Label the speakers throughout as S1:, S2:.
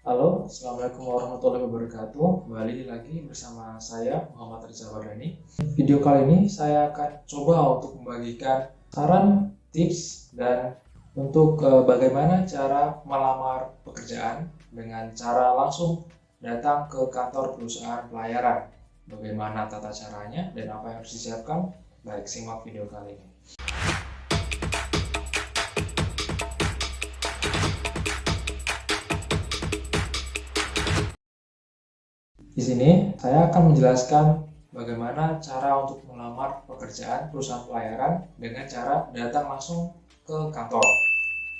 S1: Halo, Assalamualaikum warahmatullahi wabarakatuh. Kembali lagi bersama saya Muhammad Rizal Wardani. Video kali ini saya akan coba untuk membagikan saran, tips, dan untuk bagaimana cara melamar pekerjaan dengan cara langsung datang ke kantor perusahaan pelayaran. Bagaimana tata caranya dan apa yang harus disiapkan? Baik, simak video kali ini. Di sini saya akan menjelaskan bagaimana cara untuk melamar pekerjaan perusahaan pelayaran dengan cara datang langsung ke kantor.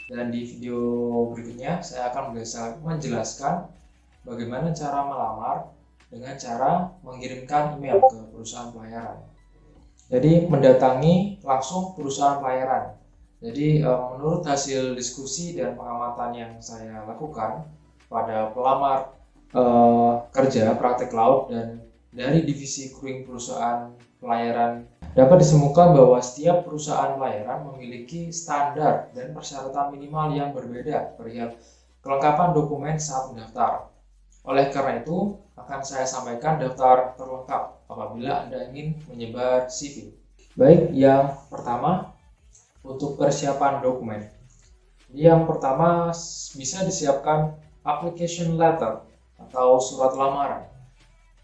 S1: Dan di video berikutnya saya akan menjelaskan bagaimana cara melamar dengan cara mengirimkan email ke perusahaan pelayaran. Jadi mendatangi langsung perusahaan pelayaran. Jadi menurut hasil diskusi dan pengamatan yang saya lakukan pada pelamar kerja praktek laut dan dari divisi crewing perusahaan pelayaran, dapat ditemukan bahwa setiap perusahaan pelayaran memiliki standar dan persyaratan minimal yang berbeda perihal kelengkapan dokumen saat mendaftar. Oleh karena itu, akan saya sampaikan daftar terlengkap apabila Anda ingin menyebar CV. Baik, yang pertama untuk persiapan dokumen. Yang pertama bisa disiapkan application letter atau surat lamaran.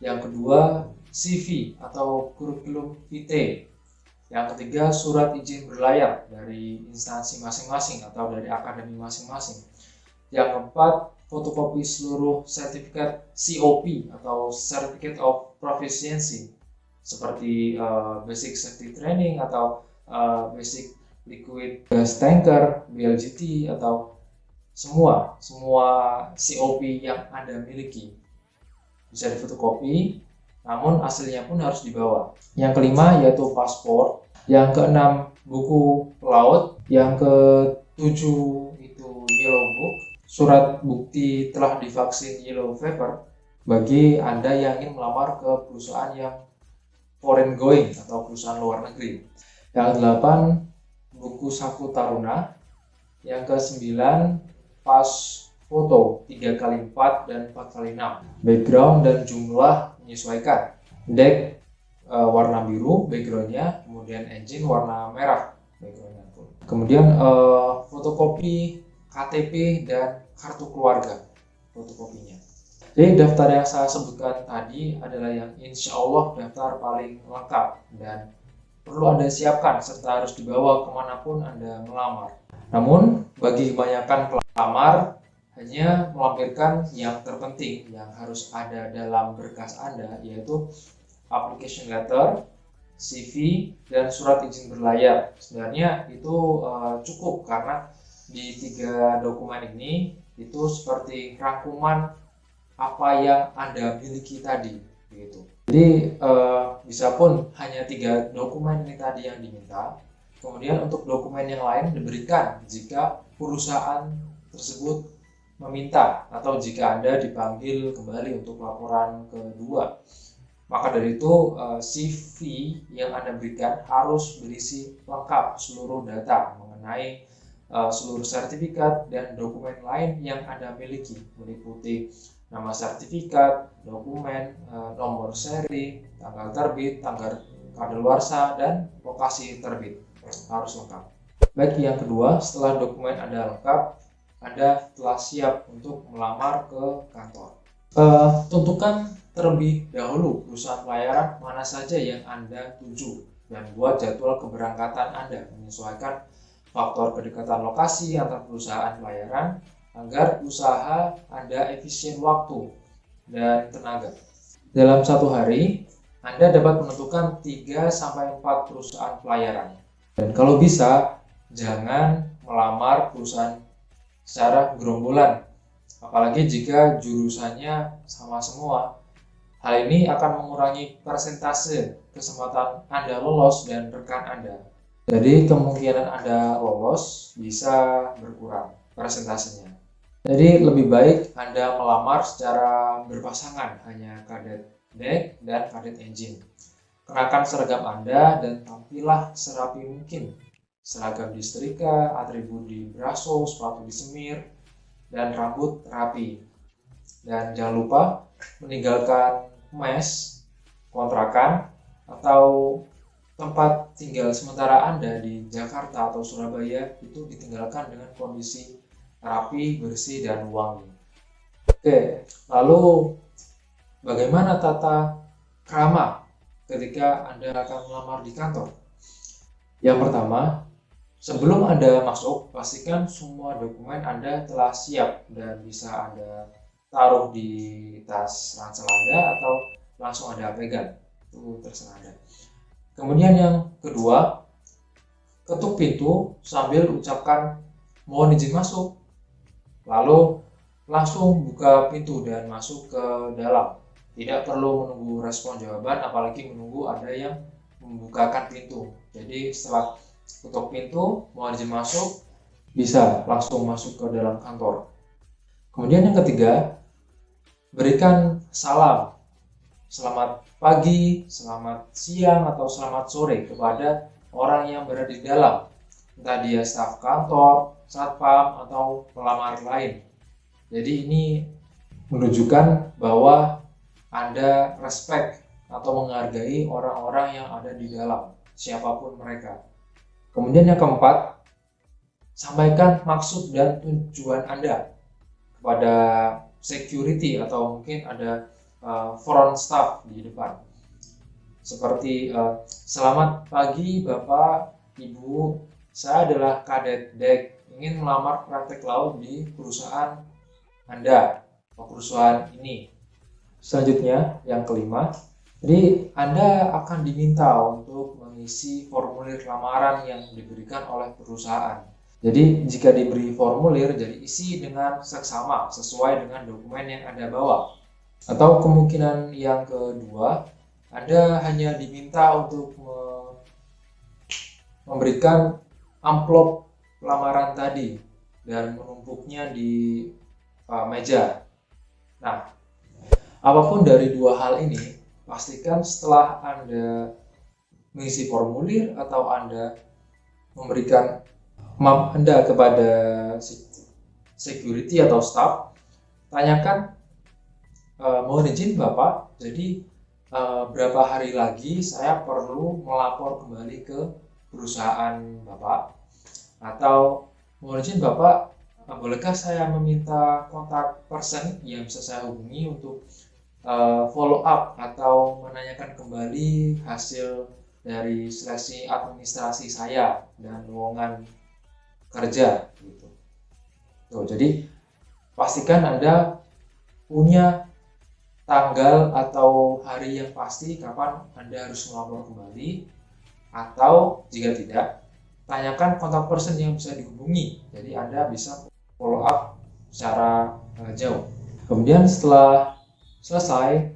S1: Yang kedua, CV atau kurikulum vitae. Yang ketiga, surat izin berlayar dari instansi masing-masing atau dari akademi masing-masing. Yang keempat, fotokopi seluruh sertifikat COP atau Certificate of Proficiency seperti Basic Safety Training atau Basic Liquid Gas Tanker, BLGT atau semua COP yang Anda miliki bisa difotokopi, namun aslinya pun harus dibawa. Yang kelima yaitu paspor, yang keenam buku pelaut, yang ketujuh itu yellow book, surat bukti telah divaksin yellow fever bagi Anda yang ingin melamar ke perusahaan yang foreign going atau perusahaan luar negeri. Yang delapan buku saku taruna, yang ke-9 pas foto 3x4 dan 4x6, background dan jumlah menyesuaikan, deck warna biru backgroundnya, kemudian engine warna merah backgroundnya pun. Kemudian fotokopi KTP dan kartu keluarga fotokopinya. Jadi daftar yang saya sebutkan tadi adalah yang insya Allah daftar paling lengkap dan perlu Anda siapkan serta harus dibawa kemanapun Anda melamar. Namun bagi kebanyakan pelamar hanya melampirkan yang terpenting yang harus ada dalam berkas Anda, yaitu application letter, CV, dan surat izin berlayar. Sebenarnya itu cukup karena di 3 dokumen ini itu seperti rangkuman apa yang Anda miliki tadi, begitu. Jadi bisa pun hanya 3 dokumen ini tadi yang diminta. Kemudian untuk dokumen yang lain diberikan jika perusahaan tersebut meminta atau jika Anda dipanggil kembali untuk laporan kedua. Maka dari itu CV yang Anda berikan harus berisi lengkap seluruh data mengenai seluruh sertifikat dan dokumen lain yang Anda miliki, meliputi nama sertifikat, dokumen, nomor seri, tanggal terbit, tanggal kadaluarsa, dan lokasi terbit. Harus lengkap. Baik, yang kedua, setelah dokumen Anda lengkap, Anda telah siap untuk melamar ke kantor. Tentukan terlebih dahulu perusahaan pelayaran mana saja yang Anda tuju dan buat jadwal keberangkatan Anda menyesuaikan faktor kedekatan lokasi antar perusahaan pelayaran agar usaha Anda efisien waktu dan tenaga. Dalam satu hari, Anda dapat menentukan 3-4 perusahaan pelayaran. Dan kalau bisa, jangan melamar perusahaan secara gerombolan, apalagi jika jurusannya sama semua. Hal ini akan mengurangi persentase kesempatan Anda lolos dan rekan Anda. Jadi kemungkinan Anda lolos bisa berkurang persentasenya. Jadi lebih baik Anda melamar secara berpasangan, hanya kadet deck dan kadet engine. Kenakan seragam Anda dan tampillah serapi mungkin. Seragam disetrika, atribut di braso, sepatu disemir, dan rambut rapi. Dan jangan lupa meninggalkan mes, kontrakan, atau tempat tinggal sementara Anda di Jakarta atau Surabaya itu ditinggalkan dengan kondisi rapi, bersih, dan wangi. Oke, lalu bagaimana tata krama ketika Anda akan melamar di kantor? Yang pertama, sebelum Anda masuk, pastikan semua dokumen Anda telah siap dan bisa Anda taruh di tas ransel Anda atau langsung Anda pegang. Itu terserah Anda. Kemudian yang kedua, ketuk pintu sambil ucapkan mohon izin masuk. Lalu langsung buka pintu dan masuk ke dalam. Tidak perlu menunggu respon jawaban, apalagi menunggu ada yang membukakan pintu. Jadi setelah ketuk pintu, mohon izin masuk, bisa langsung masuk ke dalam kantor. Kemudian yang ketiga, berikan salam. Selamat pagi, selamat siang, atau selamat sore kepada orang yang berada di dalam. Entah dia staf kantor, satpam, atau pelamar lain. Jadi ini menunjukkan bahwa Anda respect atau menghargai orang-orang yang ada di dalam, siapapun mereka. Kemudian yang keempat, sampaikan maksud dan tujuan Anda kepada security atau mungkin ada front staff di depan. Seperti selamat pagi Bapak, Ibu, saya adalah kadet dek, ingin melamar praktek laut di perusahaan Anda atau perusahaan ini. Selanjutnya yang kelima, jadi Anda akan diminta untuk mengisi formulir lamaran yang diberikan oleh perusahaan. Jadi jika diberi formulir, jadi isi dengan seksama sesuai dengan dokumen yang Anda bawa. Atau kemungkinan yang kedua, Anda hanya diminta untuk memberikan amplop lamaran tadi dan menumpuknya di meja. Nah, apapun dari dua hal ini, pastikan setelah Anda mengisi formulir atau Anda memberikan map Anda kepada security atau staff, tanyakan mohon izin Bapak, jadi berapa hari lagi saya perlu melapor kembali ke perusahaan Bapak, atau mohon izin Bapak, bolehkah saya meminta kontak person yang bisa saya hubungi untuk follow up atau menanyakan kembali hasil dari seleksi administrasi saya dan lowongan kerja gitu. Tuh, jadi pastikan Anda punya tanggal atau hari yang pasti kapan Anda harus melapor kembali, atau jika tidak, tanyakan kontak person yang bisa dihubungi. Jadi Anda bisa follow up secara jauh. Kemudian setelah selesai,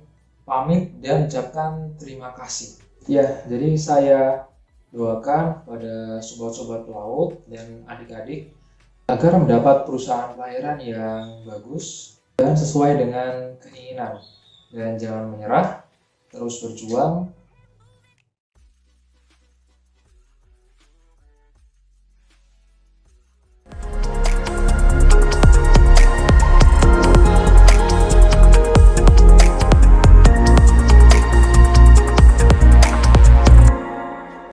S1: pamit dan ucapkan terima kasih. Ya, jadi saya doakan pada sobat-sobat pelaut dan adik-adik agar mendapat perusahaan pelayaran yang bagus dan sesuai dengan keinginan. Dan jangan menyerah, terus berjuang